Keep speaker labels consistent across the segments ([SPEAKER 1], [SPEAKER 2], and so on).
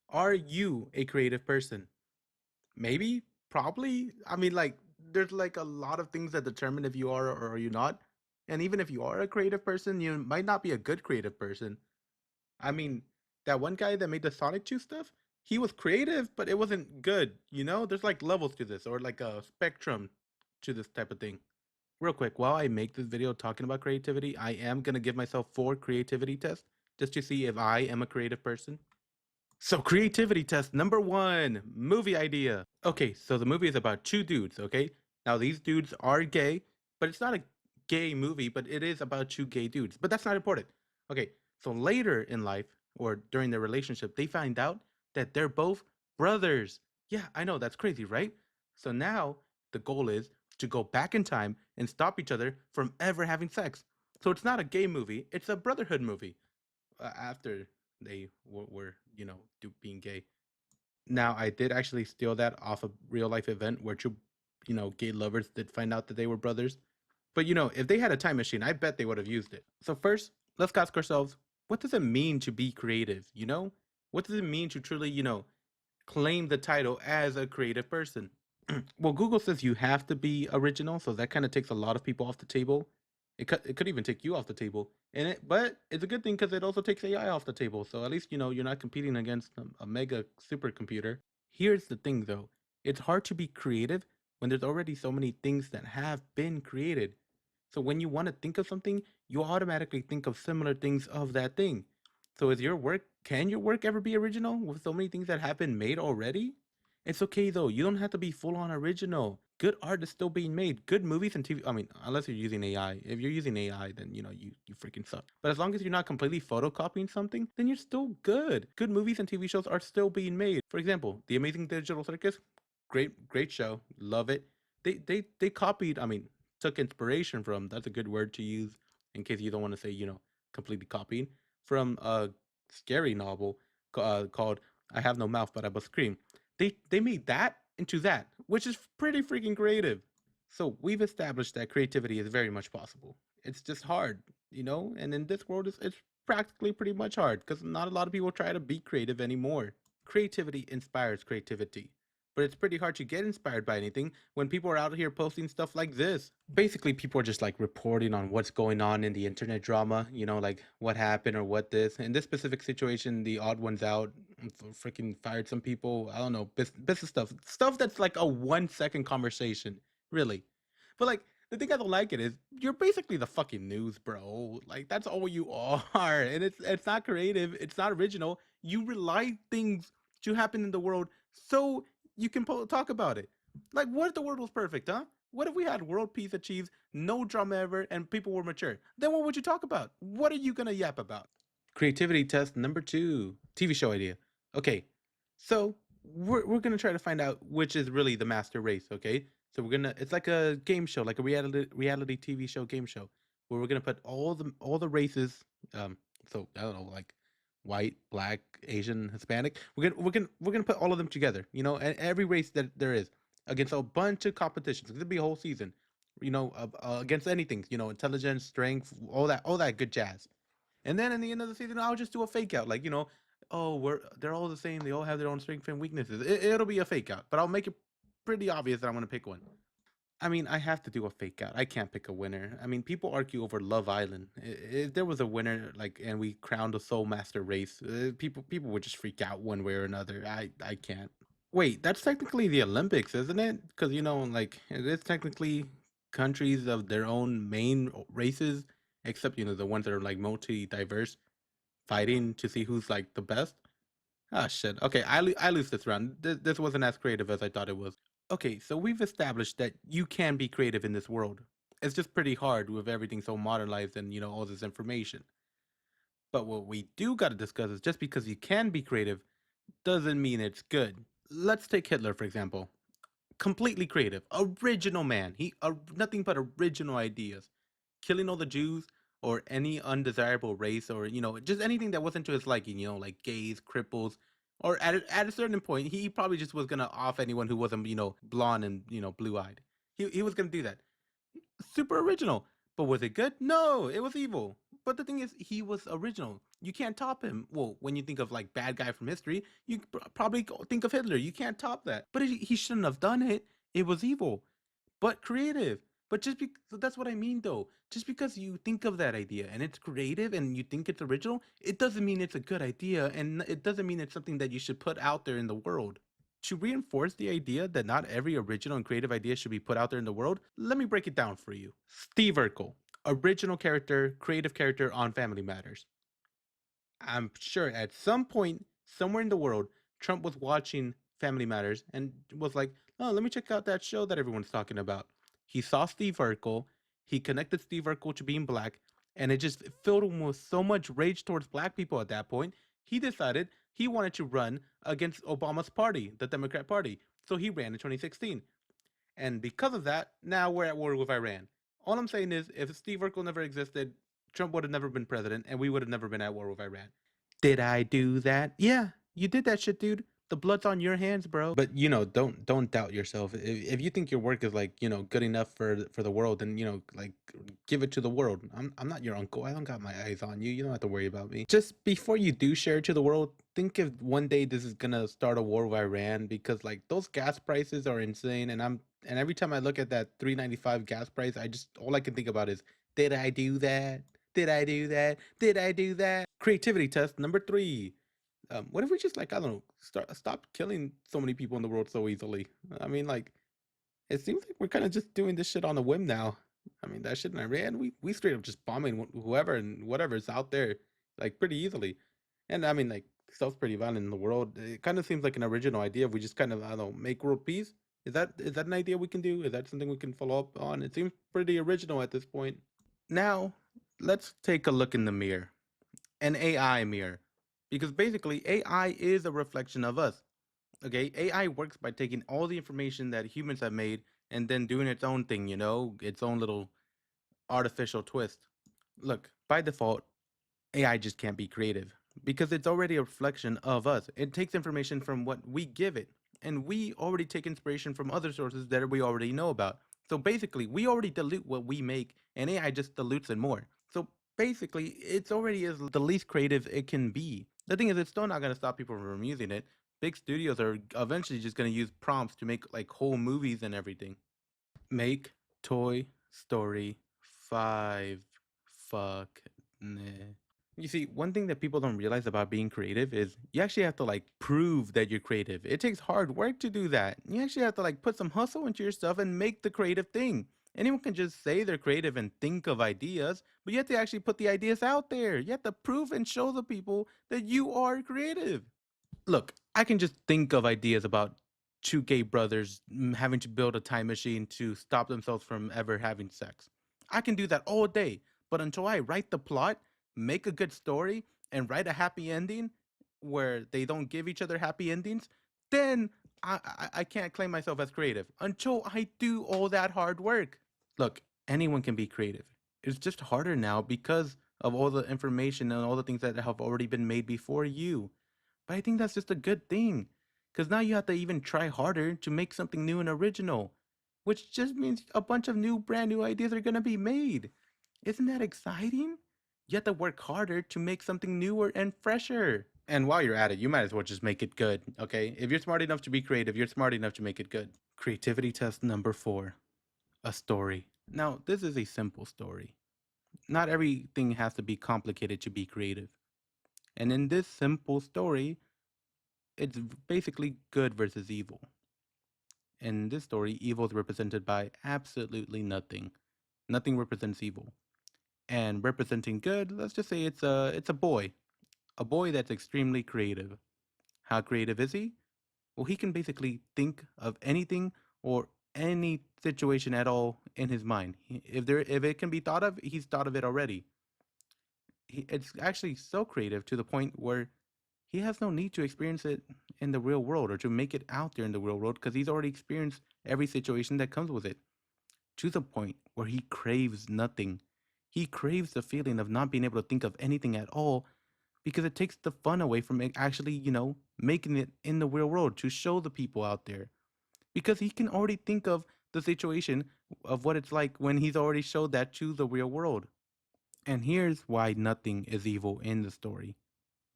[SPEAKER 1] Are you a creative person? Maybe, probably. I mean, like, there's like a lot of things that determine if you are or are you not. And even if you are a creative person, you might not be a good creative person. I mean, that one guy that made the Sonic 2 stuff, he was creative, but it wasn't good. There's like levels to this or like a spectrum to this type of thing. Real quick, while I make this video talking about creativity, I am going to give myself 4 creativity tests just to see if I am a creative person. So, creativity test number 1, movie idea. Okay, so the movie is about 2 dudes, okay? Now, these dudes are gay, but it's not a gay movie, but it is about 2 gay dudes. But that's not important. Okay, so later in life or during their relationship, they find out that they're both brothers. Yeah, I know, that's crazy, right? So now the goal is to go back in time and stop each other from ever having sex. So it's not a gay movie, it's a brotherhood movie after they were being gay. Now, I did actually steal that off a real life event where two gay lovers did find out that they were brothers. But if they had a time machine, I bet they would have used it. So first, let's ask ourselves, what does it mean to be creative? What does it mean to truly, claim the title as a creative person? Well, Google says you have to be original, so that kind of takes a lot of people off the table. It could even take you off the table, but it's a good thing because it also takes AI off the table. So at least you're not competing against a mega supercomputer. Here's the thing, though: it's hard to be creative when there's already so many things that have been created. So when you want to think of something, you automatically think of similar things of that thing. So can your work ever be original with so many things that have been made already? It's okay though. You don't have to be full on original. Good art is still being made. Good movies and TV. I mean, unless you're using AI. If you're using AI, then you freaking suck. But as long as you're not completely photocopying something, then you're still good. Good movies and TV shows are still being made. For example, The Amazing Digital Circus, great show. Love it. They copied. I mean, took inspiration from. That's a good word to use in case you don't want to say completely copying from a scary novel called I Have No Mouth But I Must Scream. They made that into that, which is pretty freaking creative. So we've established that creativity is very much possible. It's just hard. And in this world, it's practically pretty much hard because not a lot of people try to be creative anymore. Creativity inspires creativity, but it's pretty hard to get inspired by anything when people are out here posting stuff like this. Basically, people are just like reporting on what's going on in the internet drama, like what happened or what this. In this specific situation, the odd ones out freaking fired some people. I don't know, business stuff that's like a 1 second conversation, really. But like, the thing I don't like it is you're basically the fucking news, bro. Like that's all you are, and it's not creative, it's not original. You rely things to happen in the world so you can talk about it. Like, what if the world was perfect, huh? What if we had world peace achieved, no drama ever, and people were mature? Then what would you talk about? What are you gonna yap about? Creativity test number 2, TV show idea. Okay, so we're gonna try to find out which is really the master race. Okay, so it's like a game show, like a reality TV show game show, where we're gonna put all the races. So I don't know, like white, black, Asian, Hispanic. We're gonna put all of them together. Every race that there is against a bunch of competitions. It's gonna be a whole season. Against anything. Intelligence, strength, all that good jazz. And then in the end of the season, I'll just do a fake out, like oh, they're all the same. They all have their own strengths and weaknesses. It'll be a fake out, but I'll make it pretty obvious that I'm gonna pick one. I mean, I have to do a fake out. I can't pick a winner. I mean, people argue over Love Island. If there was a winner, like, and we crowned a Soul Master race, people would just freak out one way or another. I can't. Wait, that's technically the Olympics, isn't it? Because like it is technically countries of their own main races, except the ones that are like multi-diverse, fighting to see who's like the best. Ah, shit. Okay, I lose this round. This wasn't as creative as I thought it was. Okay, so we've established that you can be creative in this world. It's just pretty hard with everything so modernized and all this information. But what we do got to discuss is just because you can be creative doesn't mean it's good. Let's take Hitler for example. Completely creative, original man. He nothing but original ideas. Killing all the Jews or any undesirable race or just anything that wasn't to his liking. Like gays, cripples, or at a certain point, he probably just was gonna off anyone who wasn't blonde and blue eyed. He was gonna do that. Super original. But was it good? No, it was evil. But the thing is, he was original. You can't top him. Well, when you think of like bad guy from history, you probably think of Hitler. You can't top that. But he shouldn't have done it. It was evil, but creative. But so that's what I mean, though. Just because you think of that idea and it's creative and you think it's original, it doesn't mean it's a good idea, and it doesn't mean it's something that you should put out there in the world. To reinforce the idea that not every original and creative idea should be put out there in the world, let me break it down for you. Steve Urkel, original character, creative character on Family Matters. I'm sure at some point, somewhere in the world, Trump was watching Family Matters and was like, oh, let me check out that show that everyone's talking about. He saw Steve Urkel, he connected Steve Urkel to being black, and it just filled him with so much rage towards black people at that point. He decided he wanted to run against Obama's party, the Democrat Party. So he ran in 2016. And because of that, now we're at war with Iran. All I'm saying is, if Steve Urkel never existed, Trump would have never been president, and we would have never been at war with Iran. Did I do that? Yeah, you did that shit, dude. The blood's on your hands, bro. But don't doubt yourself. If you think your work is like good enough for the world, then like give it to the world. I'm not your uncle. I don't got my eyes on you. You don't have to worry about me. Just before you do share it to the world, think if one day this is gonna start a war with Iran, because like those gas prices are insane, and every time I look at that 3.95 gas price, all I can think about is, did I do that? Did I do that? Did I do that? Creativity test number 3. What if we just like, I don't know, stop killing so many people in the world so easily? I mean, like, it seems like we're kind of just doing this shit on a whim now. I mean, that shit in Iran, we straight up just bombing whoever and whatever's out there, like, pretty easily. And I mean, like, stuff's pretty violent in the world. It kind of seems like an original idea if we just kind of, I don't know, make world peace. Is that an idea we can do? Is that something we can follow up on? It seems pretty original at this point. Now, let's take a look in the mirror, an AI mirror, because basically AI is a reflection of us. Okay, AI works by taking all the information that humans have made and then doing its own thing, its own little artificial twist. Look, by default, AI just can't be creative because it's already a reflection of us. It takes information from what we give it, and we already take inspiration from other sources that we already know about. So basically, we already dilute what we make, and AI just dilutes it more. So basically, it's already is the least creative it can be. The thing is, it's still not going to stop people from using it. Big studios are eventually just going to use prompts to make like whole movies and everything. Make Toy Story 5. Fuck. Nah. You see, one thing that people don't realize about being creative is you actually have to like prove that you're creative. It takes hard work to do that. You actually have to like put some hustle into your stuff and make the creative thing. Anyone can just say they're creative and think of ideas, but you have to actually put the ideas out there. You have to prove and show the people that you are creative. Look, I can just think of ideas about two gay brothers having to build a time machine to stop themselves from ever having sex. I can do that all day, but until I write the plot, make a good story, and write a happy ending where they don't give each other happy endings, then I can't claim myself as creative until I do all that hard work. Look, anyone can be creative. It's just harder now because of all the information and all the things that have already been made before you. But I think that's just a good thing, because now you have to even try harder to make something new and original, which just means a bunch of brand new ideas are going to be made. Isn't that exciting? You have to work harder to make something newer and fresher. And while you're at it, you might as well just make it good, okay? If you're smart enough to be creative, you're smart enough to make it good. Creativity test number 4, a story. Now, this is a simple story. Not everything has to be complicated to be creative. And in this simple story, it's basically good versus evil. In this story, evil is represented by absolutely nothing. Nothing represents evil. And representing good, let's just say it's a boy. A boy that's extremely creative. How creative is he? Well, he can basically think of anything or any situation at all in his mind. If it can be thought of, he's thought of it already. It's actually so creative to the point where he has no need to experience it in the real world or to make it out there in the real world, because he's already experienced every situation that comes with it, to the point where he craves nothing. He craves the feeling of not being able to think of anything at all, because it takes the fun away from actually, making it in the real world to show the people out there. Because he can already think of the situation of what it's like when he's already showed that to the real world. And here's why nothing is evil in the story.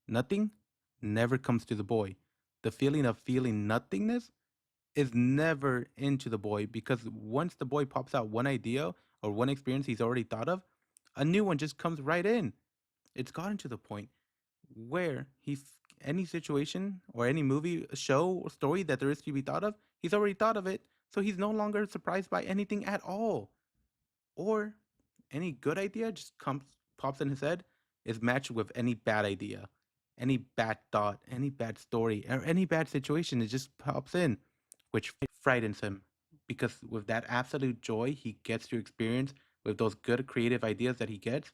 [SPEAKER 1] Nothing never comes to the boy. The feeling of feeling nothingness is never into the boy because once the boy pops out one idea or one experience he's already thought of, a new one just comes right in. It's gotten to the point where any situation or any movie, show, or story that there is to be thought of, he's already thought of it, so he's no longer surprised by anything at all. Or any good idea just comes pops in his head is matched with any bad idea, any bad thought, any bad story, or any bad situation. It just pops in, which frightens him because with that absolute joy he gets to experience with those good creative ideas that he gets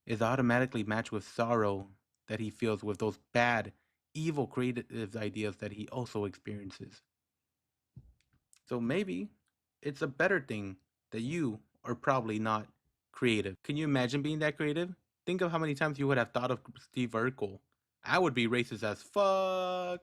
[SPEAKER 1] is automatically matched with sorrow that he feels with those bad, evil creative ideas that he also experiences. So maybe it's a better thing that you are probably not creative. Can you imagine being that creative? Think of how many times you would have thought of Steve Urkel. I would be racist as fuck.